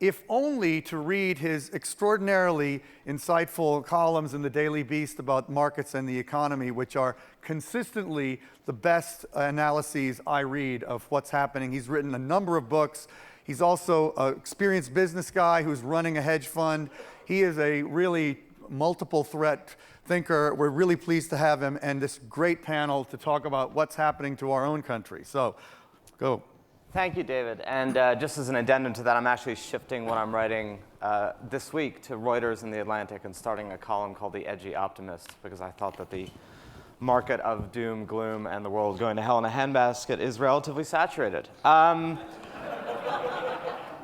if only to read his extraordinarily insightful columns in the Daily Beast about markets and the economy, which are consistently the best analyses I read of what's happening. He's written a number of books. He's also an experienced business guy who's running a hedge fund. He is a really multiple threat thinker. We're really pleased to have him and this great panel to talk about what's happening to our own country. So, go. Thank you, David. And just as an addendum to that, I'm actually shifting what I'm writing this week to Reuters and The Atlantic and starting a column called The Edgy Optimist, because I thought that the market of doom, gloom, and the world going to hell in a handbasket is relatively saturated.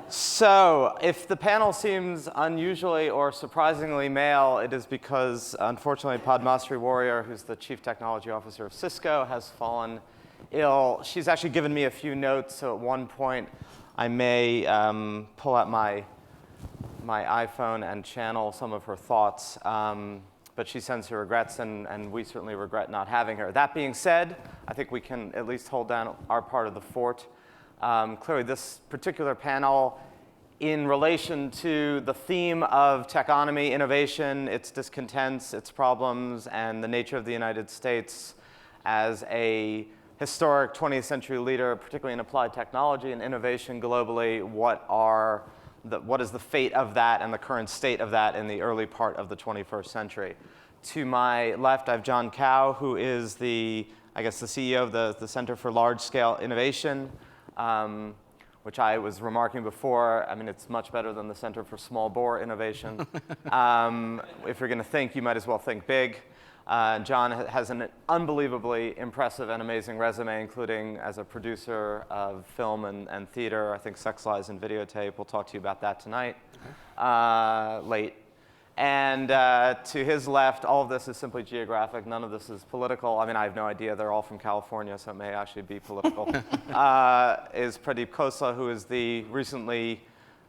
So if the panel seems unusually or surprisingly male, it is because, unfortunately, Padmasree Warrior, who's the chief technology officer of Cisco, has fallen ill. She's actually given me a few notes, so at one point I may pull out my iPhone and channel some of her thoughts. But she sends her regrets, and we certainly regret not having her. That being said, I think we can at least hold down our part of the fort. Clearly, this particular panel, in relation to the theme of techonomy, innovation, its discontents, its problems, and the nature of the United States as a historic 20th century leader, particularly in applied technology and innovation globally, what is the fate of that and the current state of that in the early part of the 21st century. To my left, I have John Cao, who is the CEO of the Center for Large-Scale Innovation, which I was remarking before. I mean, it's much better than the Center for Small-Bore Innovation. If you're going to think, you might as well think big. John has an unbelievably impressive and amazing resume, including as a producer of film and theater. I think Sex, Lies, and Videotape. We'll talk to you about that tonight, late. And to his left, all of this is simply geographic. None of this is political. I mean, I have no idea. They're all from California, so it may actually be political. Is Pradeep Khosla, who is the recently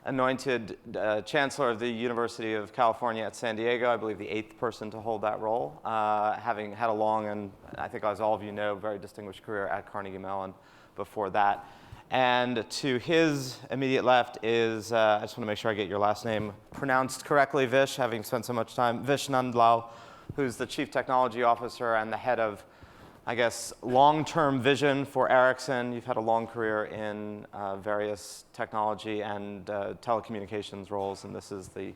anointed Chancellor of the University of California at San Diego, I believe the 8th person to hold that role, having had a long and, I think as all of you know, very distinguished career at Carnegie Mellon before that. And to his immediate left is, I just want to make sure I get your last name pronounced correctly, Vish, having spent so much time, Vish Nandlal, who's the Chief Technology Officer and the head of, I guess, long-term vision for Ericsson. You've had a long career in various technology and telecommunications roles, and this is the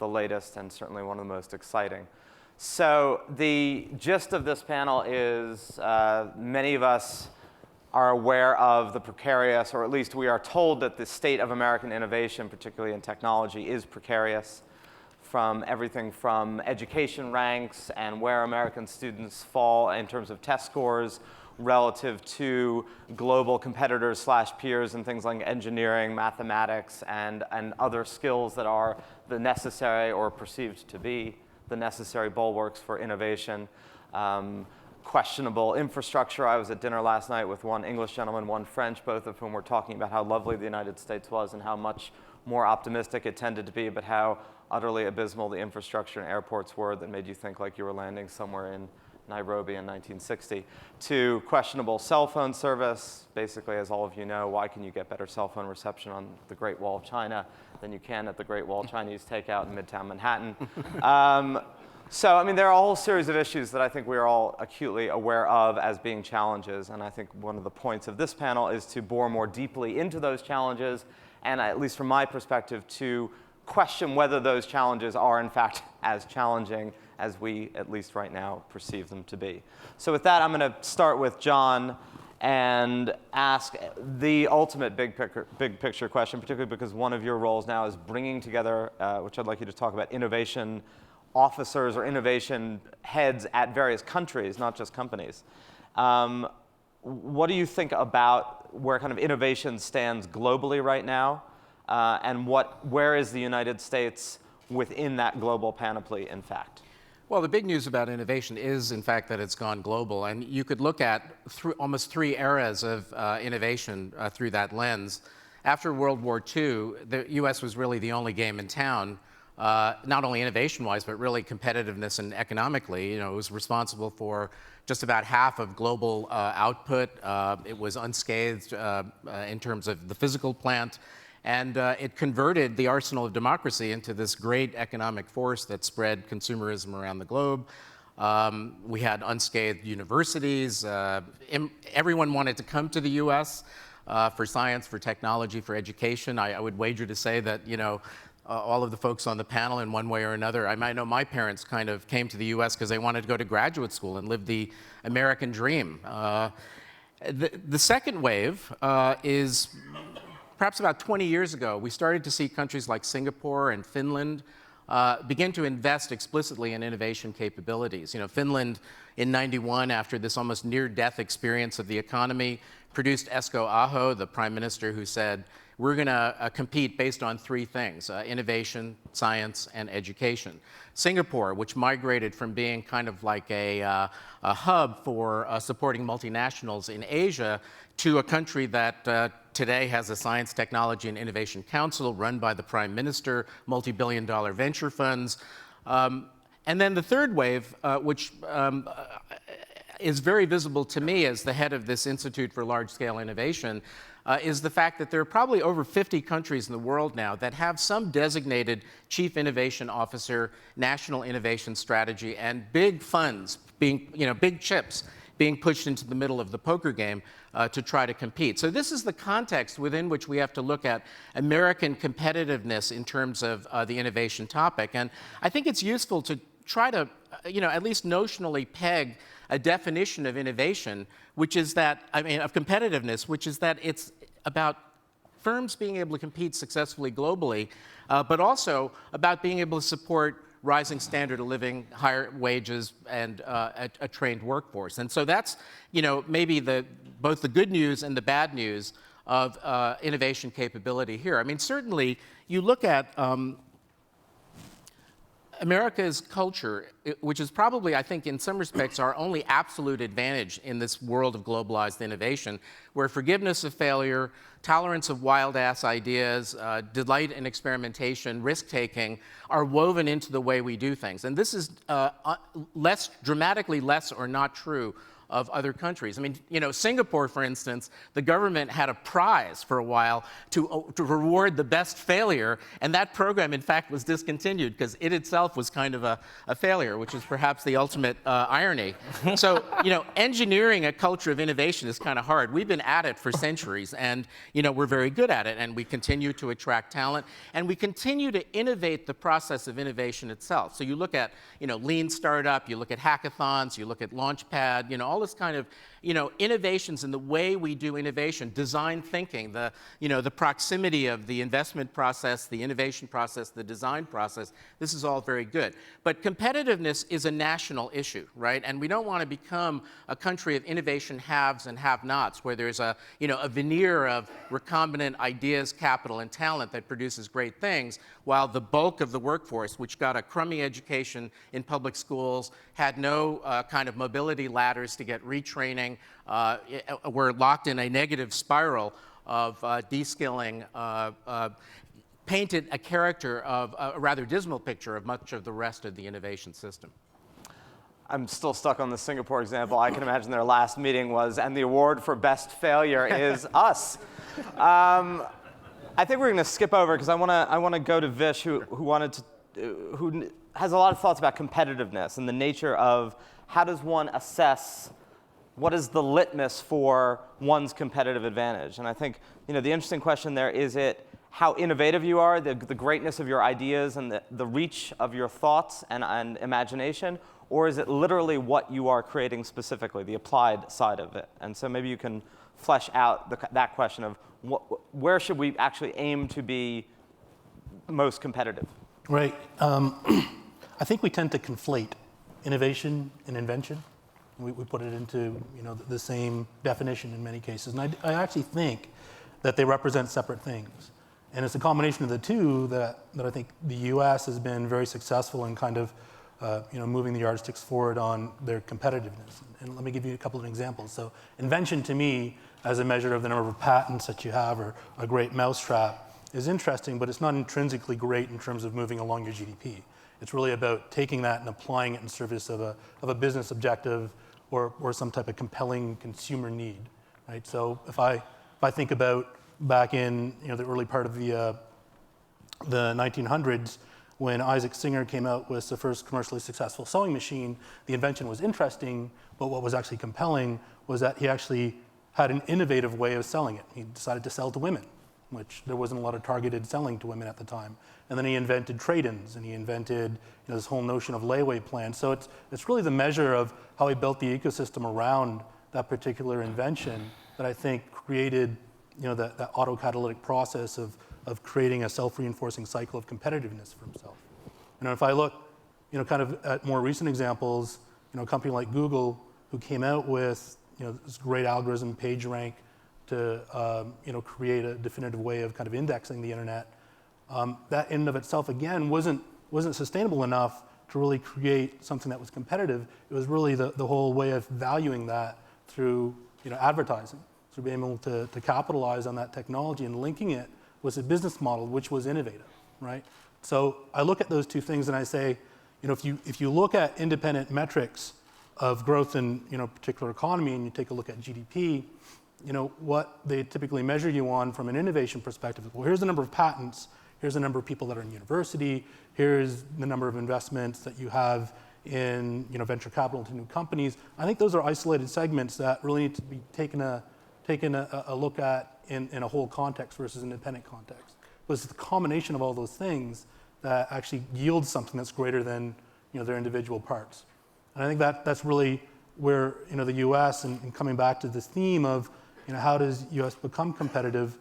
latest and certainly one of the most exciting. So the gist of this panel is many of us are aware of the precarious, or at least we are told that the state of American innovation, particularly in technology, is precarious, from everything from education ranks and where American students fall in terms of test scores relative to global competitors / peers in things like engineering, mathematics, and other skills that are the necessary or perceived to be the necessary bulwarks for innovation. Questionable infrastructure. I was at dinner last night with one English gentleman, one French, both of whom were talking about how lovely the United States was and how much more optimistic it tended to be, but how utterly abysmal the infrastructure and airports were that made you think like you were landing somewhere in Nairobi in 1960, to questionable cell phone service. Basically, as all of you know, why can you get better cell phone reception on the Great Wall of China than you can at the Great Wall Chinese Takeout in Midtown Manhattan? So, I mean, there are a whole series of issues that I think we are all acutely aware of as being challenges, and I think one of the points of this panel is to bore more deeply into those challenges, and at least from my perspective, to question whether those challenges are, in fact, as challenging as we, at least right now, perceive them to be. So with that, I'm going to start with John and ask the ultimate big picture question, particularly because one of your roles now is bringing together, which I'd like you to talk about, innovation officers or innovation heads at various countries, not just companies. What do you think about where kind of innovation stands globally right now? And where is the United States within that global panoply, in fact? Well, the big news about innovation is, in fact, that it's gone global. And you could look at almost 3 eras of innovation through that lens. After World War II, the US was really the only game in town, not only innovation-wise, but really competitiveness and economically. You know, it was responsible for just about half of global output. It was unscathed in terms of the physical plant. And it converted the arsenal of democracy into this great economic force that spread consumerism around the globe. We had unscathed universities. Everyone wanted to come to the U.S. For science, for technology, for education. I would wager to say that, all of the folks on the panel in one way or another, I know my parents kind of came to the U.S. because they wanted to go to graduate school and live the American dream. The second wave is perhaps about 20 years ago. We started to see countries like Singapore and Finland begin to invest explicitly in innovation capabilities. Finland in '91, after this almost near-death experience of the economy, produced Esko Aho, the prime minister, who said, we're going to compete based on three things, innovation, science, and education. Singapore, which migrated from being kind of like a hub for supporting multinationals in Asia to a country that today has a Science, Technology, and Innovation Council run by the prime minister, multi-billion-dollar venture funds. And then the third wave, which is very visible to me as the head of this Institute for Large-Scale Innovation, is the fact that there are probably over 50 countries in the world now that have some designated chief innovation officer, national innovation strategy, and big funds being, big chips being pushed into the middle of the poker game to try to compete. So this is the context within which we have to look at American competitiveness in terms of the innovation topic. And I think it's useful to try to, at least notionally peg a definition of innovation, which is that, of competitiveness, which is that it's about firms being able to compete successfully globally, but also about being able to support rising standard of living, higher wages, and a trained workforce. And so that's, maybe both the good news and the bad news of innovation capability here. Certainly, you look at America's culture, which is probably, I think, in some respects, our only absolute advantage in this world of globalized innovation, where forgiveness of failure, tolerance of wild-ass ideas, delight in experimentation, risk-taking are woven into the way we do things. And this is dramatically less or not true of other countries. Singapore, for instance, the government had a prize for a while to reward the best failure, and that program, in fact, was discontinued because it itself was kind of a failure, which is perhaps the ultimate irony. So, engineering a culture of innovation is kind of hard. We've been at it for centuries, and, we're very good at it, and we continue to attract talent, and we continue to innovate the process of innovation itself. So you look at, lean startup, you look at hackathons, you look at Launchpad, all this kind of, innovations in the way we do innovation, design thinking, the proximity of the investment process, the innovation process, the design process. This is all very good. But competitiveness is a national issue, right? And we don't want to become a country of innovation haves and have-nots, where there's a veneer of recombinant ideas, capital, and talent that produces great things, while the bulk of the workforce, which got a crummy education in public schools, had no kind of mobility ladders to get retraining, were locked in a negative spiral of de-skilling, painted a character of a rather dismal picture of much of the rest of the innovation system. I'm still stuck on the Singapore example. I can imagine their last meeting was, and the award for best failure is us. I think we're going to skip over because I want to go to Vish, who has a lot of thoughts about competitiveness and the nature of how does one assess what is the litmus for one's competitive advantage. And I think the interesting question there is it how innovative you are, the greatness of your ideas and the reach of your thoughts and imagination, or is it literally what you are creating specifically, the applied side of it? And so maybe you can flesh out that question of where should we actually aim to be most competitive? Right. I think we tend to conflate innovation and invention. We put it into the same definition in many cases. And I actually think that they represent separate things. And it's a combination of the two that I think the U.S. has been very successful in kind of moving the yardsticks forward on their competitiveness. And let me give you a couple of examples. So invention to me, as a measure of the number of patents that you have or a great mousetrap, is interesting, but it's not intrinsically great in terms of moving along your GDP. It's really about taking that and applying it in service of a business objective or some type of compelling consumer need, right? So if I think about back in the early part of the 1900s, when Isaac Singer came out with the first commercially successful sewing machine. The invention was interesting, but what was actually compelling was that he actually had an innovative way of selling it. He decided to sell to women, which there wasn't a lot of targeted selling to women at the time. And then he invented trade-ins, and he invented this whole notion of layaway plans. So it's really the measure of how he built the ecosystem around that particular invention that I think created that autocatalytic process of creating a self-reinforcing cycle of competitiveness for himself. If I look kind of at more recent examples, a company like Google, who came out with this great algorithm, PageRank, to create a definitive way of kind of indexing the internet. That in and of itself, again, wasn't sustainable enough to really create something that was competitive. It was really the whole way of valuing that through advertising, through being able to capitalize on that technology and linking it with a business model which was innovative, right? So I look at those two things and I say, if you look at independent metrics of growth in a particular economy and you take a look at GDP, what they typically measure you on from an innovation perspective is, well, here's the number of patents, here's the number of people that are in university, here's the number of investments that you have in venture capital into new companies. I think those are isolated segments that really need to be taken a look at in a whole context versus an independent context. But it's the combination of all those things that actually yields something that's greater than their individual parts. And I think that's really where the U.S. and coming back to this theme of how does U.S. become competitive.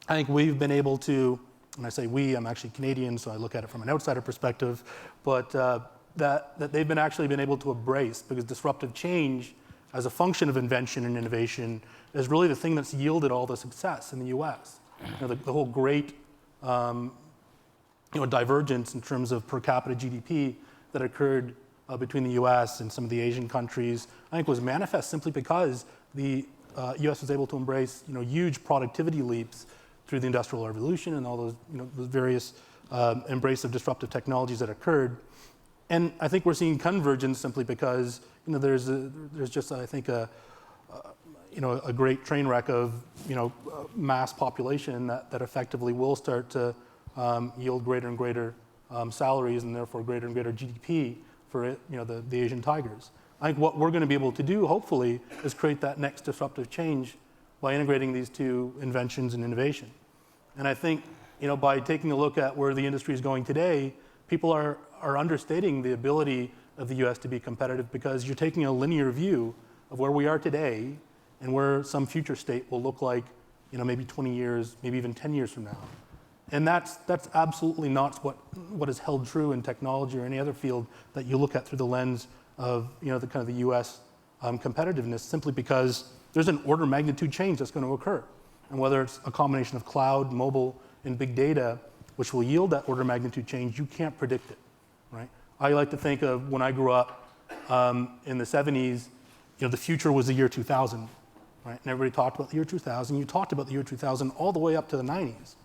I think we've been able to, and I say we, I'm actually Canadian, so I look at it from an outsider perspective, but that they've been able to embrace, because disruptive change as a function of invention and innovation is really the thing that's yielded all the success in the U.S. The whole great divergence in terms of per capita GDP that occurred between the U.S. and some of the Asian countries, I think was manifest simply because the U.S. was able to embrace huge productivity leaps through the Industrial Revolution and all those those various embrace of disruptive technologies that occurred. And I think we're seeing convergence simply because there's just I think a great train wreck of mass population that effectively will start to yield greater and greater salaries and therefore greater and greater GDP for the Asian tigers. I think what we're going to be able to do, hopefully, is create that next disruptive change by integrating these two inventions and innovation. And I think by taking a look at where the industry is going today, people are understating the ability of the U.S. to be competitive, because you're taking a linear view of where we are today and where some future state will look like, maybe 20 years, maybe even 10 years from now. And that's absolutely not what is held true in technology or any other field that you look at through the lens of the kind of the U.S. Competitiveness, simply because there's an order of magnitude change that's going to occur. And whether it's a combination of cloud, mobile, and big data, which will yield that order of magnitude change, you can't predict it, right? I like to think of when I grew up in the 70s, the future was the year 2000, right? And everybody talked about the year 2000. You talked about the year 2000 all the way up to the 90s.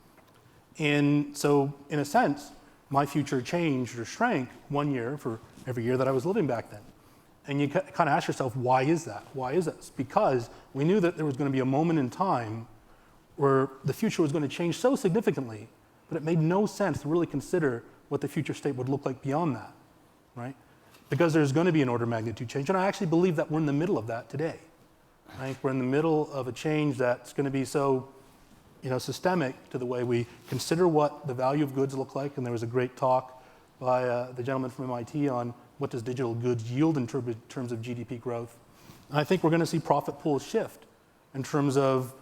And so, in a sense, my future changed or shrank 1 year for every year that I was living back then. And you kind of ask yourself, why is that? Why is that? It's because we knew that there was going to be a moment in time where the future was going to change so significantly, but it made no sense to really consider what the future state would look like beyond that, right? Because there's going to be an order of magnitude change. And I actually believe that we're in the middle of that today. I think we're in the middle of a change that's going to be so systemic to the way we consider what the value of goods look like. And there was a great talk by the gentleman from MIT on what does digital goods yield in terms of GDP growth. And I think we're going to see profit pools shift in terms of,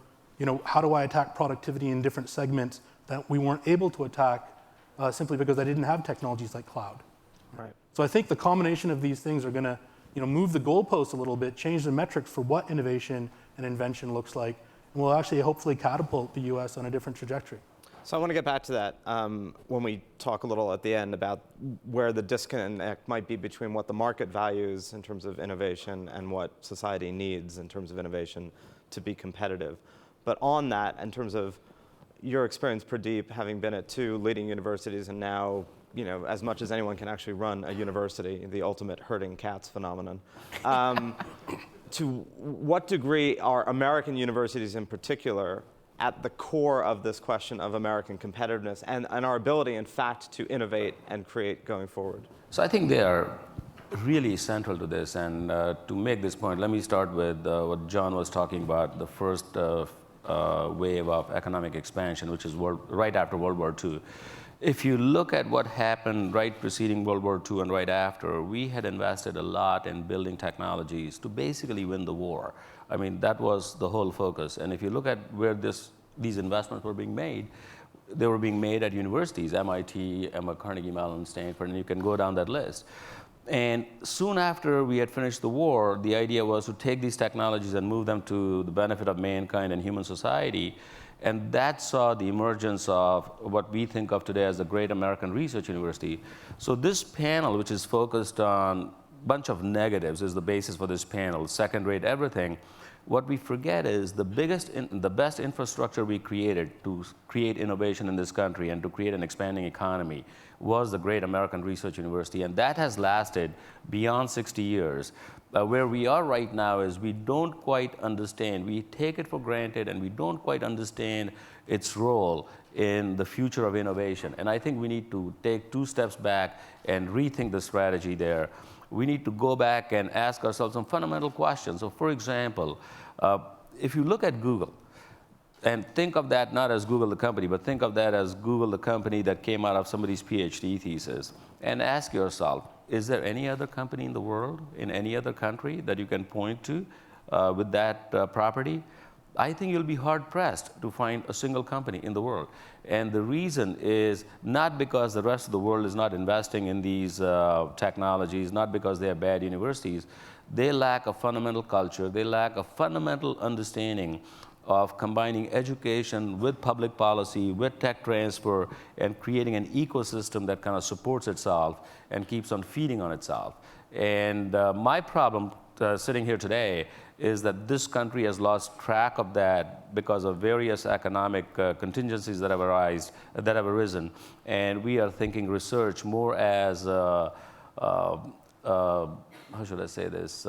how do I attack productivity in different segments that we weren't able to attack simply because I didn't have technologies like cloud. Right. So I think the combination of these things are going to, move the goalposts a little bit, change the metrics for what innovation and invention looks like, and will actually hopefully catapult the U.S. on a different trajectory. So I want to get back to that when we talk a little at the end about where the disconnect might be between what the market values in terms of innovation and what society needs in terms of innovation to be competitive. But on that, in terms of your experience, Pradeep, having been at 2 leading universities and now, as much as anyone can actually run a university, the ultimate herding cats phenomenon, to what degree are American universities in particular at the core of this question of American competitiveness and our ability, in fact, to innovate and create going forward? So I think they are really central to this. And to make this point, let me start with what John was talking about, the first wave of economic expansion, which is right after World War II. If you look at what happened right preceding World War II and right after, we had invested a lot in building technologies to basically win the war. I mean, that was the whole focus. And if you look at where these investments were being made, they were being made at universities, MIT, Carnegie Mellon, Stanford, and you can go down that list. And soon after we had finished the war, the idea was to take these technologies and move them to the benefit of mankind and human society. And that saw the emergence of what we think of today as the Great American Research University. So this panel, which is focused on a bunch of negatives, is the basis for this panel, second-rate everything. What we forget is the best infrastructure we created to create innovation in this country and to create an expanding economy was the Great American Research University, and that has lasted beyond 60 years. Where we are right now is we don't quite understand. We take it for granted, and we don't quite understand its role in the future of innovation. And I think we need to take 2 steps back and rethink the strategy there. We need to go back and ask ourselves some fundamental questions. So for example, if you look at Google, and think of that not as Google the company, but think of that as Google the company that came out of somebody's PhD thesis, and ask yourself, is there any other company in the world, in any other country, that you can point to with that property? I think you'll be hard-pressed to find a single company in the world. And the reason is not because the rest of the world is not investing in these technologies, not because they are bad universities. They lack a fundamental culture. They lack a fundamental understanding of combining education with public policy, with tech transfer, and creating an ecosystem that kind of supports itself and keeps on feeding on itself. And my problem sitting here today is that this country has lost track of that because of various economic contingencies that have arisen. And we are thinking research more as, how should I say this?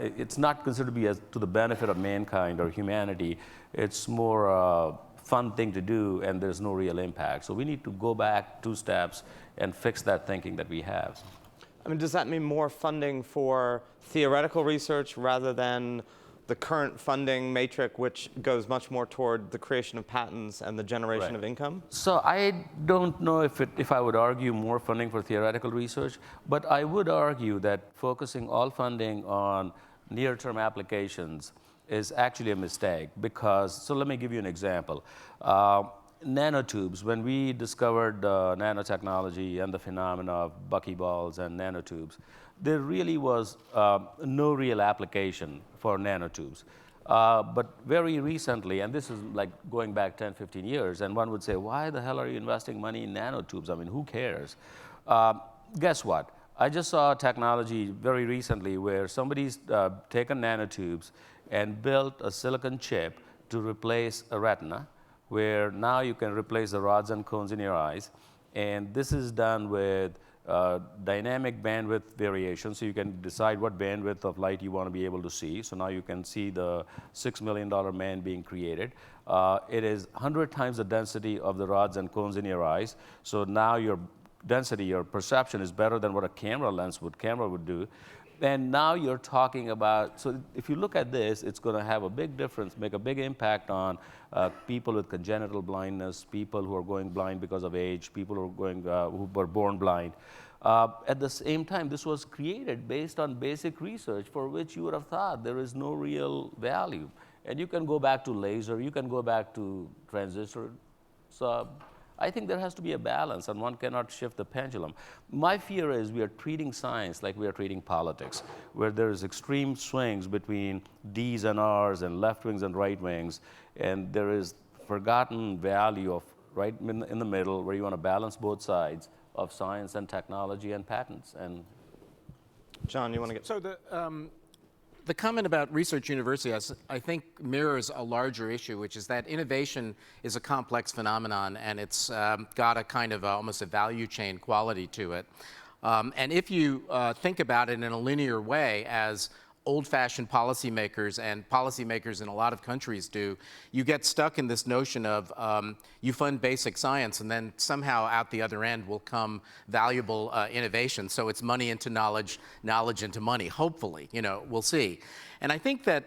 It's not considered to be to the benefit of mankind or humanity. It's more a fun thing to do, and there's no real impact. So we need to go back 2 steps and fix that thinking that we have. I mean, does that mean more funding for theoretical research rather than the current funding matrix, which goes much more toward the creation of patents and the generation of income? So I don't know if I would argue more funding for theoretical research, but I would argue that focusing all funding on near-term applications is actually a mistake because, so let me give you an example. Nanotubes, when we discovered nanotechnology and the phenomena of buckyballs and nanotubes, there really was no real application for nanotubes. But very recently, and this is like going back 10, 15 years, and one would say, why the hell are you investing money in nanotubes? I mean, who cares? Guess what? I just saw technology very recently where somebody's taken nanotubes and built a silicon chip to replace a retina, where now you can replace the rods and cones in your eyes. And this is done with dynamic bandwidth variation, so you can decide what bandwidth of light you want to be able to see. So now you can see the $6 million man being created. It is 100 times the density of the rods and cones in your eyes. So now your density, your perception is better than what a camera would do. And now you're talking about, so if you look at this, it's going to have a big difference, make a big impact on people with congenital blindness, people who are going blind because of age, people who were born blind. At the same time, this was created based on basic research for which you would have thought there is no real value. And you can go back to laser, you can go back to transistor. So I think there has to be a balance, and one cannot shift the pendulum. My fear is we are treating science like we are treating politics, where there is extreme swings between D's and R's and left wings and right wings, and there is forgotten value of right in the middle, where you want to balance both sides of science and technology and patents. And John, you want to get... So the comment about research universities, I think, mirrors a larger issue, which is that innovation is a complex phenomenon, and it's got a kind of almost a value chain quality to it. And if you think about it in a linear way as old-fashioned policymakers and policymakers in a lot of countries do, you get stuck in this notion of you fund basic science and then somehow out the other end will come valuable innovation. So it's money into knowledge, knowledge into money, hopefully, we'll see. And I think that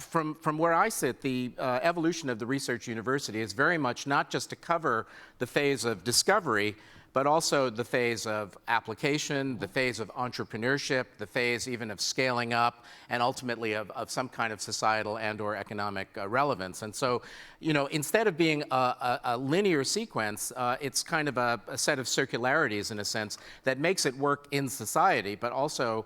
from where I sit, the evolution of the research university is very much not just to cover the phase of discovery, but also the phase of application, the phase of entrepreneurship, the phase even of scaling up, and ultimately of some kind of societal and or economic relevance. And so, instead of being a linear sequence, it's kind of a set of circularities in a sense that makes it work in society, but also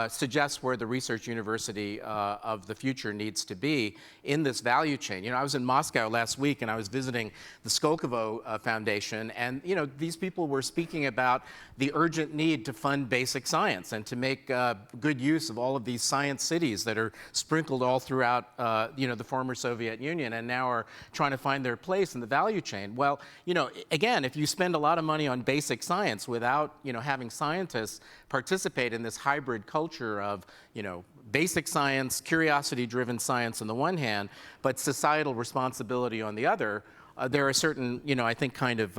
suggests where the research university of the future needs to be in this value chain. I was in Moscow last week and I was visiting the Skolkovo Foundation, and these people were speaking about the urgent need to fund basic science and to make good use of all of these science cities that are sprinkled all throughout the former Soviet Union and now are trying to find their place in the value chain. Well, again, if you spend a lot of money on basic science without having scientists participate in this hybrid culture of basic science, curiosity-driven science on the one hand, but societal responsibility on the other, there are certain, I think, kind of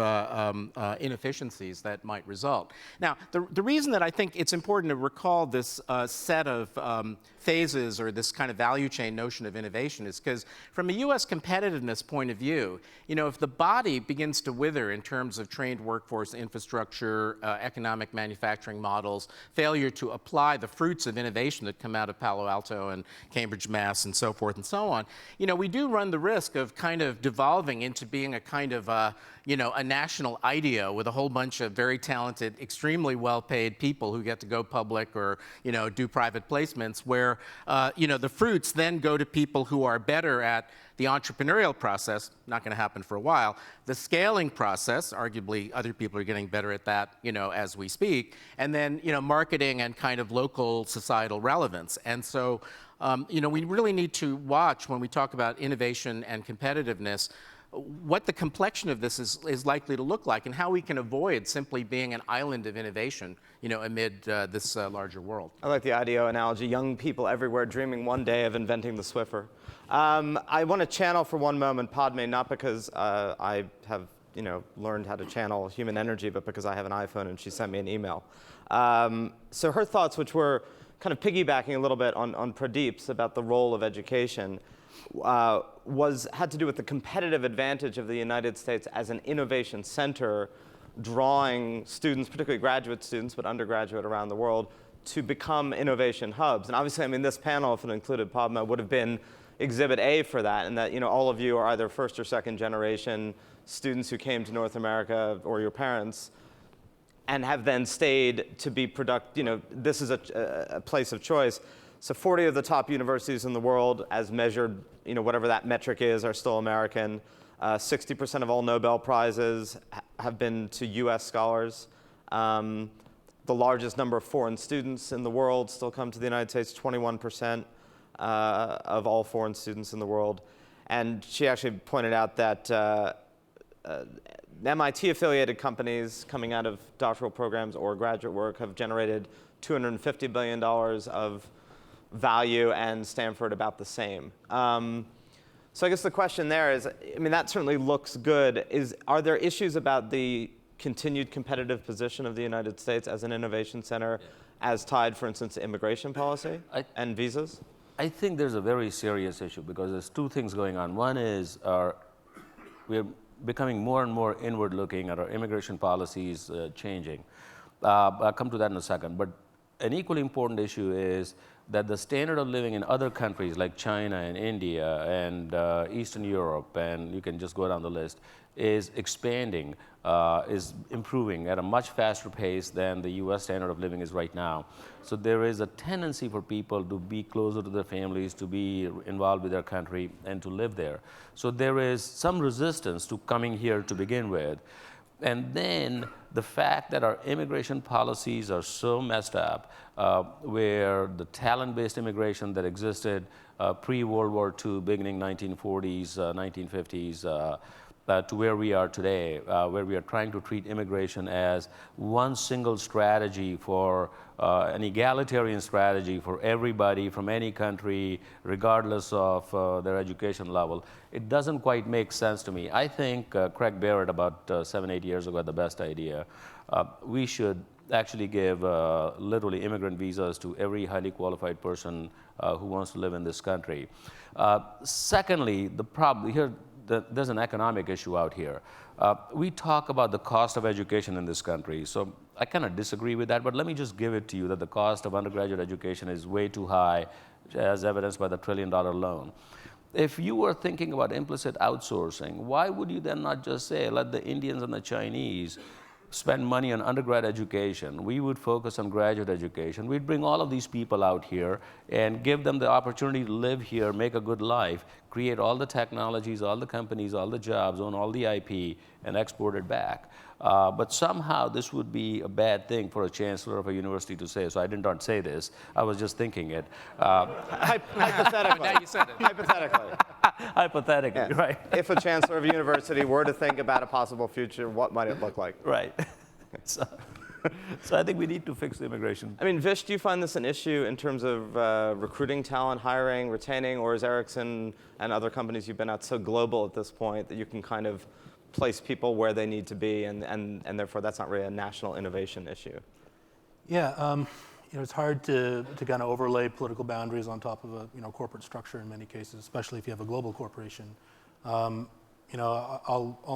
inefficiencies that might result. Now, the reason that I think it's important to recall this set of phases or this kind of value chain notion of innovation is because from a U.S. competitiveness point of view, if the body begins to wither in terms of trained workforce infrastructure, economic manufacturing models, failure to apply the fruits of innovation that come out of Palo Alto and Cambridge, Mass, and so forth and so on, we do run the risk of kind of devolving into being a kind of a national idea with a whole bunch of very talented, extremely well-paid people who get to go public or, do private placements where, the fruits then go to people who are better at the entrepreneurial process, not going to happen for a while, the scaling process, arguably other people are getting better at that, as we speak, and then, marketing and kind of local societal relevance. And so, we really need to watch when we talk about innovation and competitiveness what the complexion of this is likely to look like and how we can avoid simply being an island of innovation, amid this larger world. I like the IDEO analogy, young people everywhere dreaming one day of inventing the Swiffer. I want to channel for one moment Padme, not because I have learned how to channel human energy, but because I have an iPhone and she sent me an email. So her thoughts, which were kind of piggybacking a little bit on Pradeep's about the role of education, had to do with the competitive advantage of the United States as an innovation center, drawing students, particularly graduate students, but undergraduate around the world, to become innovation hubs. And obviously, this panel, if it included Padma, would have been exhibit A for that, and that all of you are either first or second generation students who came to North America, or your parents, and have then stayed to be productive. This is a place of choice. So 40 of the top universities in the world, as measured, whatever that metric is, are still American. 60% of all Nobel Prizes have been to US scholars. The largest number of foreign students in the world still come to the United States, 21% of all foreign students in the world. And she actually pointed out that MIT-affiliated companies coming out of doctoral programs or graduate work have generated $250 billion of value, and Stanford about the same. So I guess the question there is, that certainly looks good. Are there issues about the continued competitive position of the United States as an innovation center, as tied, for instance, to immigration policy and visas? I think there's a very serious issue because there's two things going on. One is we're becoming more and more inward-looking at our immigration policies changing. I'll come to that in a second. But an equally important issue is that the standard of living in other countries like China and India and Eastern Europe, and you can just go down the list, is expanding, is improving at a much faster pace than the US standard of living is right now. So there is a tendency for people to be closer to their families, to be involved with their country, and to live there. So there is some resistance to coming here to begin with. And then the fact that our immigration policies are so messed up, where the talent-based immigration that existed pre-World War II, beginning 1940s, 1950s, to where we are today, where we are trying to treat immigration as one single strategy for an egalitarian strategy for everybody from any country, regardless of their education level, it doesn't quite make sense to me. I think Craig Barrett, about 7-8 years ago, had the best idea. We should actually give literally immigrant visas to every highly qualified person who wants to live in this country. Secondly, the problem here, there's an economic issue out here. We talk about the cost of education in this country, so I kind of disagree with that, but let me just give it to you that the cost of undergraduate education is way too high, as evidenced by the $1 trillion loan. If you were thinking about implicit outsourcing, why would you then not just say, let the Indians and the Chinese spend money on undergrad education? We would focus on graduate education. We'd bring all of these people out here and give them the opportunity to live here, make a good life, create all the technologies, all the companies, all the jobs, own all the IP, and export it back. But somehow this would be a bad thing for a chancellor of a university to say. So I did not say this. I was just thinking it. Hypothetically. Now you said it. Hypothetically. Hypothetically, Yeah. right? If a chancellor of a university were to think about a possible future, what might it look like? Right. So I think we need to fix the immigration. I mean, Vish, do you find this an issue in terms of recruiting talent, hiring, retaining, or is Ericsson and other companies you've been at so global at this point that you can kind of place people where they need to be, and therefore that's not really a national innovation issue? Yeah, it's hard to kind of overlay political boundaries on top of a corporate structure in many cases, especially if you have a global corporation. I'll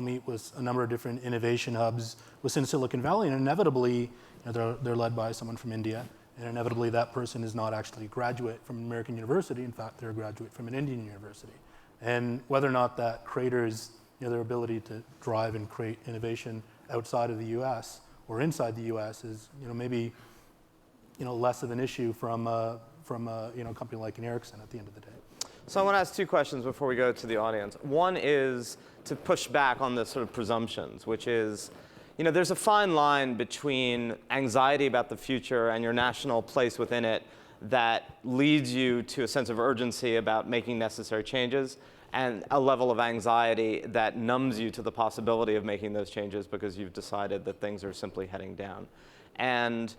meet with a number of different innovation hubs within Silicon Valley, and inevitably, they're led by someone from India, and inevitably that person is not actually a graduate from an American university. In fact, they're a graduate from an Indian university. And whether or not that craters their ability to drive and create innovation outside of the U.S. or inside the U.S. is maybe less of an issue from a company like an Ericsson at the end of the day. So I want to ask two questions before we go to the audience. One is to push back on the sort of presumptions, which is, there's a fine line between anxiety about the future and your national place within it that leads you to a sense of urgency about making necessary changes, and a level of anxiety that numbs you to the possibility of making those changes because you've decided that things are simply heading down. And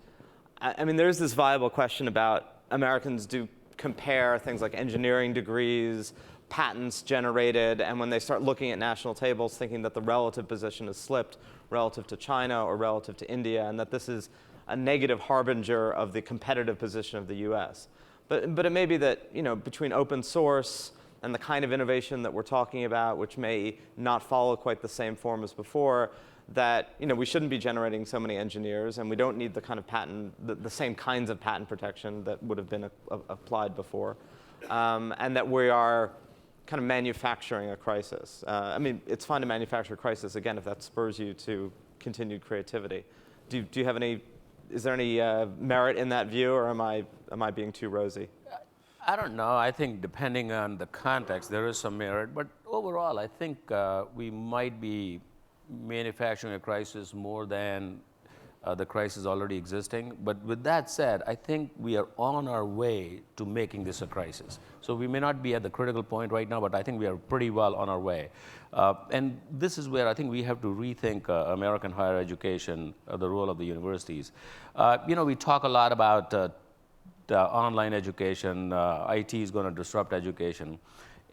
I mean, there's this viable question about Americans do compare things like engineering degrees, patents generated, and when they start looking at national tables, thinking that the relative position has slipped relative to China or relative to India, and that this is a negative harbinger of the competitive position of the US. But it may be that, between open source and the kind of innovation that we're talking about, which may not follow quite the same form as before, that we shouldn't be generating so many engineers, and we don't need the kind of patent, the same kinds of patent protection that would have been applied before, and that we are kind of manufacturing a crisis. I mean, it's fine to manufacture a crisis, again, if that spurs you to continued creativity. Do you have any, is there any merit in that view, or am I being too rosy? I don't know. I think depending on the context, there is some merit. But overall, I think we might be manufacturing a crisis more than the crisis already existing. But with that said, I think we are on our way to making this a crisis. So we may not be at the critical point right now, but I think we are pretty well on our way. And this is where I think we have to rethink American higher education, the role of the universities. We talk a lot about online education, IT is going to disrupt education.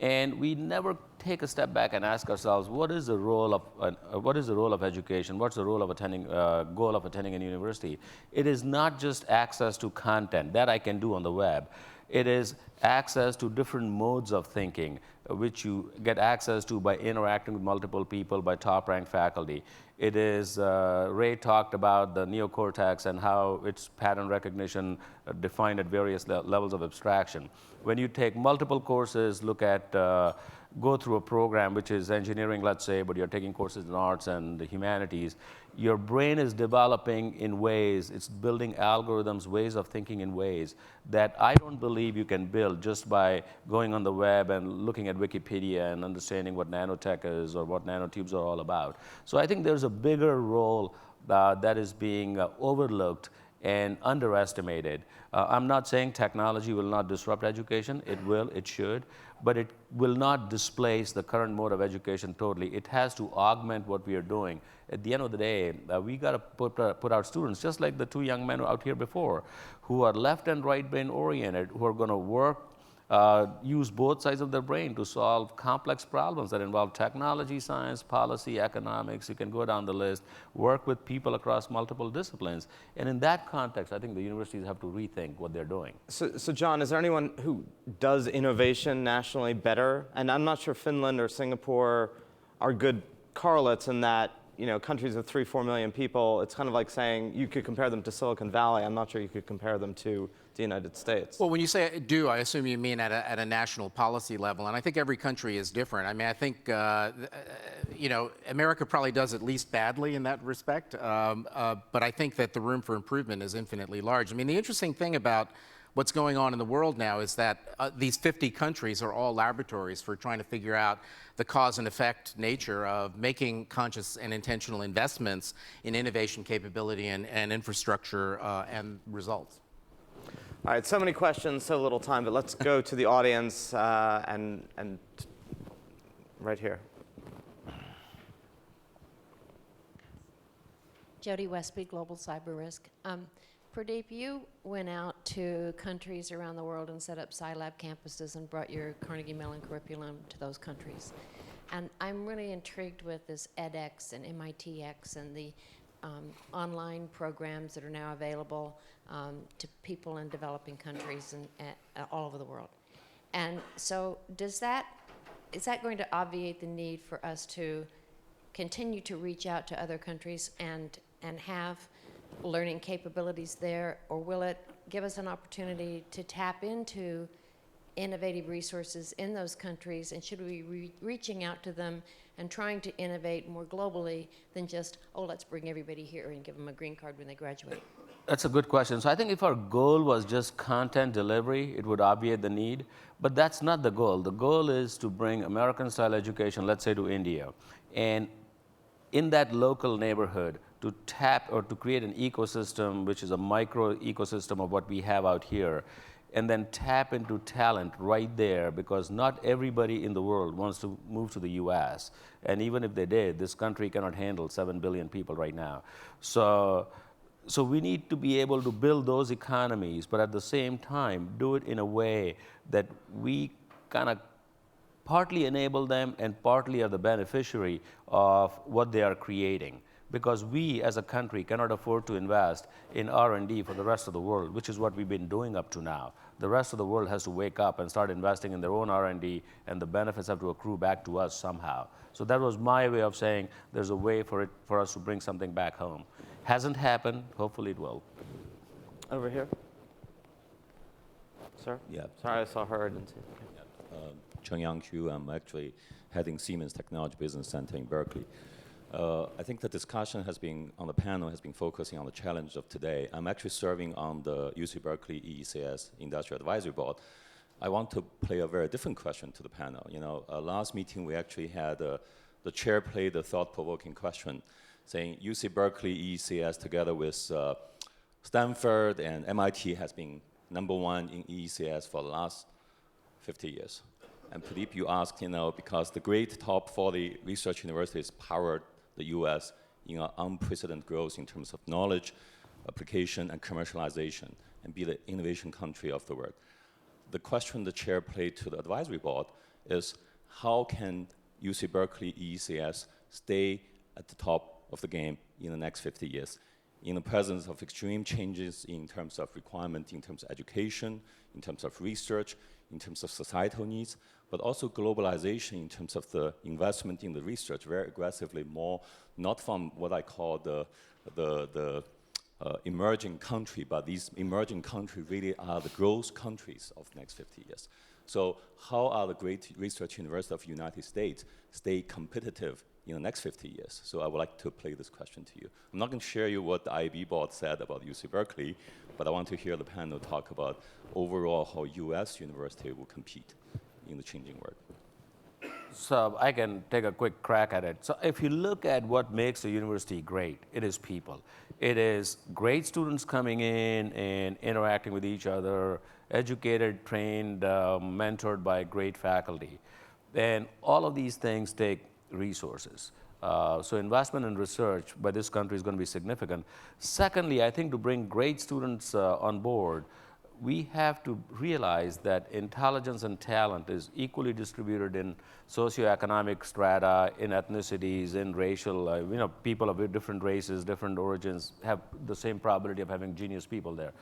And we never take a step back and ask ourselves, what is the role of education? What's the role of goal of attending a university? It is not just access to content that I can do on the web. It is access to different modes of thinking, which you get access to by interacting with multiple people, by top-ranked faculty. It is, Ray talked about the neocortex and how its pattern recognition defined at various levels of abstraction. When you take multiple courses, go through a program which is engineering, let's say, but you're taking courses in arts and the humanities, your brain is developing in ways, it's building algorithms, ways of thinking in ways that I don't believe you can build just by going on the web and looking at Wikipedia and understanding what nanotech is or what nanotubes are all about. So I think there's a bigger role that is being overlooked, and underestimated. I'm not saying technology will not disrupt education. It will, it should, but it will not displace the current mode of education totally. It has to augment what we are doing. At the end of the day, we got to put our students, just like the two young men out here before, who are left and right brain oriented, who are going to work, use both sides of their brain to solve complex problems that involve technology, science, policy, economics. You can go down the list, work with people across multiple disciplines. And in that context, I think the universities have to rethink what they're doing. So John, is there anyone who does innovation nationally better? And I'm not sure Finland or Singapore are good correlates in that, countries of 3-4 million people, it's kind of like saying you could compare them to Silicon Valley. I'm not sure you could compare them to the United States. Well, when you say do, I assume you mean at a national policy level, and I think every country is different. I mean, I think America probably does at least badly in that respect, but I think that the room for improvement is infinitely large. I mean, the interesting thing about what's going on in the world now is that these 50 countries are all laboratories for trying to figure out the cause and effect nature of making conscious and intentional investments in innovation capability and infrastructure and results. All right, so many questions, so little time, but let's go to the audience and right here. Jody Westby, Global Cyber Risk. Pradeep, you went out to countries around the world and set up SciLab campuses and brought your Carnegie Mellon curriculum to those countries. And I'm really intrigued with this edX and MITx and the online programs that are now available to people in developing countries and all over the world. And so is that going to obviate the need for us to continue to reach out to other countries and have learning capabilities there, or will it give us an opportunity to tap into innovative resources in those countries, and should we be reaching out to them and trying to innovate more globally than just, let's bring everybody here and give them a green card when they graduate? That's a good question. So I think if our goal was just content delivery, it would obviate the need, but that's not the goal. The goal is to bring American-style education, let's say, to India, and in that local neighborhood, to tap or to create an ecosystem, which is a micro ecosystem of what we have out here, and then tap into talent right there, because not everybody in the world wants to move to the US. And even if they did, this country cannot handle 7 billion people right now. So we need to be able to build those economies, but at the same time, do it in a way that we kind of partly enable them and partly are the beneficiary of what they are creating. Because we, as a country, cannot afford to invest in R&D for the rest of the world, which is what we've been doing up to now. The rest of the world has to wake up and start investing in their own R&D, and the benefits have to accrue back to us somehow. So that was my way of saying there's a way for us to bring something back home. Hasn't happened. Hopefully it will. Over here. Sir? Yeah. Sorry, I saw her. I didn't see. Cheng Yang Hu. I'm actually heading Siemens Technology Business Center in Berkeley. I think the discussion on the panel has been focusing on the challenge of today. I'm actually serving on the UC Berkeley EECS Industrial Advisory Board. I want to play a very different question to the panel. Last meeting we actually had the chair played a thought-provoking question, saying UC Berkeley EECS together with Stanford and MIT has been #1 in EECS for the last 50 years. And Pradeep, you asked, because the great top 40 research universities powered the US in unprecedented growth in terms of knowledge, application, and commercialization, and be the innovation country of the world. The question the chair played to the advisory board is, how can UC Berkeley EECS stay at the top of the game in the next 50 years? In the presence of extreme changes in terms of requirement, in terms of education, in terms of research, in terms of societal needs, but also globalization in terms of the investment in the research very aggressively, more not from what I call the emerging country, but these emerging countries really are the growth countries of the next 50 years. So how are the great research universities of the United States stay competitive in the next 50 years? So I would like to play this question to you. I'm not going to share you what the IB board said about UC Berkeley, but I want to hear the panel talk about overall how US university will compete in the changing world. So I can take a quick crack at it. So if you look at what makes a university great, it is people. It is great students coming in and interacting with each other, educated, trained, mentored by great faculty. And all of these things take resources. So investment in research by this country is going to be significant. Secondly, I think to bring great students on board, we have to realize that intelligence and talent is equally distributed in socioeconomic strata, in ethnicities, in racial, people of different races, different origins have the same probability of having genius people there.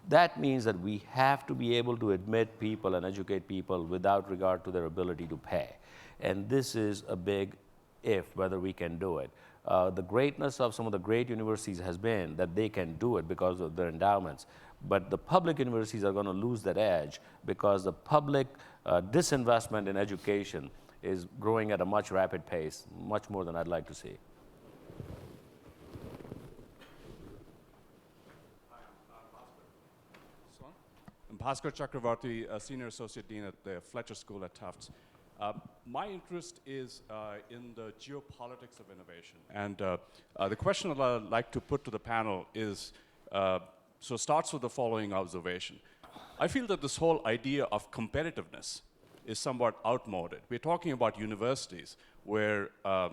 That means that we have to be able to admit people and educate people without regard to their ability to pay. And this is a big if, whether we can do it. The greatness of some of the great universities has been that they can do it because of their endowments. But the public universities are going to lose that edge because the public disinvestment in education is growing at a much rapid pace, much more than I'd like to see. I'm Bhaskar Chakravarti, Senior Associate Dean at the Fletcher School at Tufts. My interest is in the geopolitics of innovation. And the question that I'd like to put to the panel is, so it starts with the following observation. I feel that this whole idea of competitiveness is somewhat outmoded. We're talking about universities where a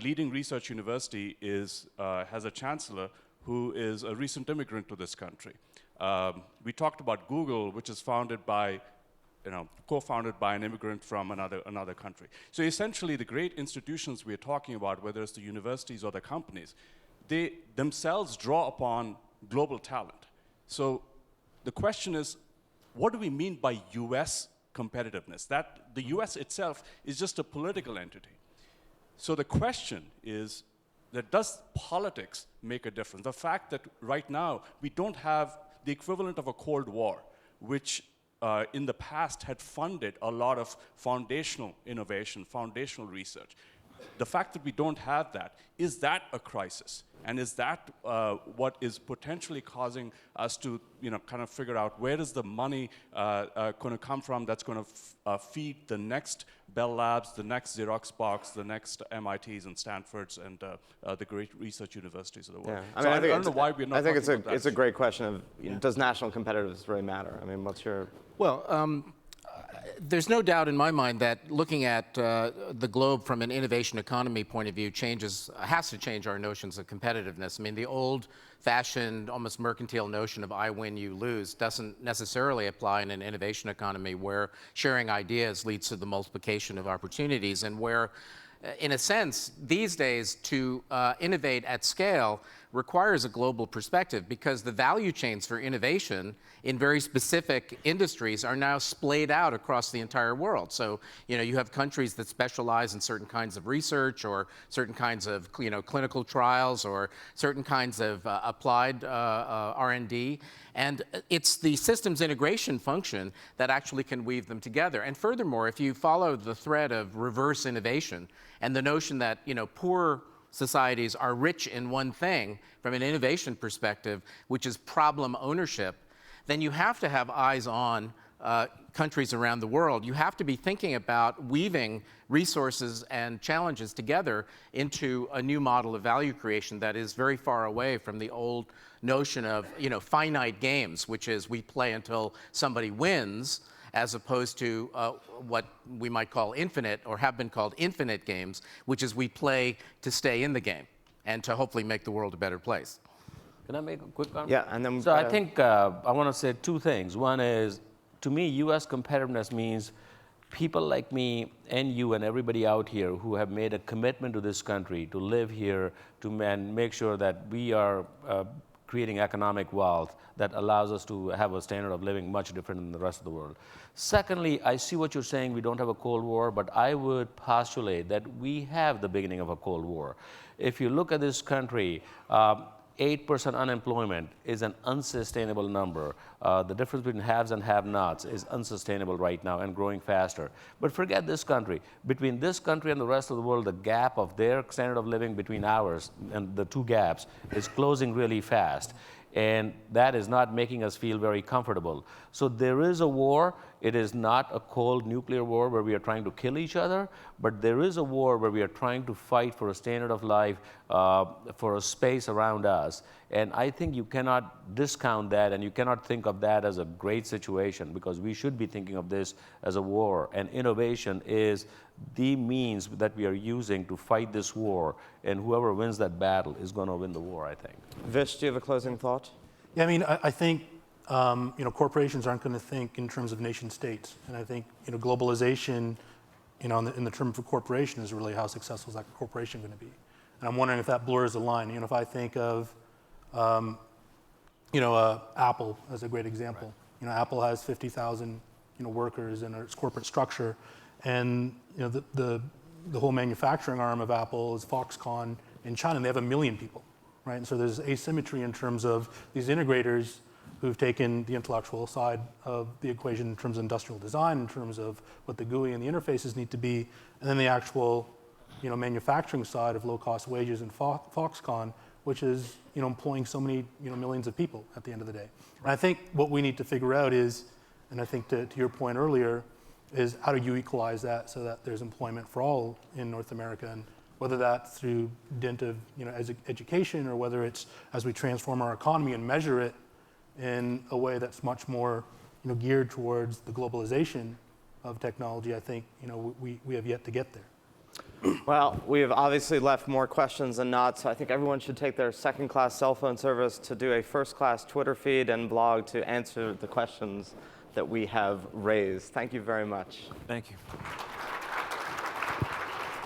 leading research university has a chancellor who is a recent immigrant to this country. We talked about Google, which is co-founded by an immigrant from another country. So essentially, the great institutions we're talking about, whether it's the universities or the companies, they themselves draw upon global talent. So the question is, what do we mean by US competitiveness? That the US itself is just a political entity. So the question is that does politics make a difference? The fact that right now we don't have the equivalent of a Cold War, which in the past had funded a lot of foundational innovation, foundational research. The fact that we don't have that, is that a crisis? And is that what is potentially causing us to kind of figure out where is the money going to come from that's going to feed the next Bell Labs, the next Xerox box, the next MITs and Stanfords and the great research universities of the world. Yeah. I don't know why we're not talking about that. It's a great question of, does national competitiveness really matter? I mean, what's your... Well, there's no doubt in my mind that looking at the globe from an innovation economy point of view has to change our notions of competitiveness. I mean, the old-fashioned, almost mercantile notion of I win, you lose doesn't necessarily apply in an innovation economy where sharing ideas leads to the multiplication of opportunities and where, in a sense, these days, to innovate at scale requires a global perspective because the value chains for innovation in very specific industries are now splayed out across the entire world. So, you have countries that specialize in certain kinds of research or certain kinds of, clinical trials or certain kinds of applied R&D. And it's the systems integration function that actually can weave them together. And furthermore, if you follow the thread of reverse innovation and the notion that, poor societies are rich in one thing from an innovation perspective, which is problem ownership, then you have to have eyes on countries around the world. You have to be thinking about weaving resources and challenges together into a new model of value creation that is very far away from the old notion of finite games, which is we play until somebody wins, as opposed to what we might call infinite, or have been called infinite games, which is we play to stay in the game and to hopefully make the world a better place. Can I make a quick comment? Yeah, and then... So I think I want to say two things. One is, to me, US competitiveness means people like me and you and everybody out here who have made a commitment to this country to live here, and make sure that we are creating economic wealth that allows us to have a standard of living much different than the rest of the world. Secondly, I see what you're saying, we don't have a Cold War, but I would postulate that we have the beginning of a Cold War. If you look at this country, 8% unemployment is an unsustainable number. The difference between haves and have-nots is unsustainable right now and growing faster. But forget this country. Between this country and the rest of the world, the gap of their standard of living between ours and the two gaps is closing really fast. And that is not making us feel very comfortable. So there is a war. It is not a cold nuclear war where we are trying to kill each other, but there is a war where we are trying to fight for a standard of life, for a space around us. And I think you cannot discount that, and you cannot think of that as a great situation, because we should be thinking of this as a war. And innovation is the means that we are using to fight this war. And whoever wins that battle is going to win the war, I think. Vish, do you have a closing thought? Yeah, I mean, I think corporations aren't going to think in terms of nation states, and I think globalization, in the term of a corporation, is really how successful is that corporation going to be. And I'm wondering if that blurs the line. If I think of Apple as a great example. Right. Apple has 50,000 workers in its corporate structure, and the whole manufacturing arm of Apple is Foxconn in China, and they have 1 million people, right? And so there's asymmetry in terms of these integrators who've taken the intellectual side of the equation in terms of industrial design, in terms of what the GUI and the interfaces need to be, and then the actual manufacturing side of low-cost wages in Foxconn, which is employing so many millions of people at the end of the day. And I think what we need to figure out is, and I think to your point earlier, is how do you equalize that so that there's employment for all in North America, and whether that's through dint of education, or whether it's as we transform our economy and measure it in a way that's much more geared towards the globalization of technology. I think we have yet to get there. Well, we have obviously left more questions than not, so I think everyone should take their second-class cell phone service to do a first-class Twitter feed and blog to answer the questions that we have raised. Thank you very much. Thank you.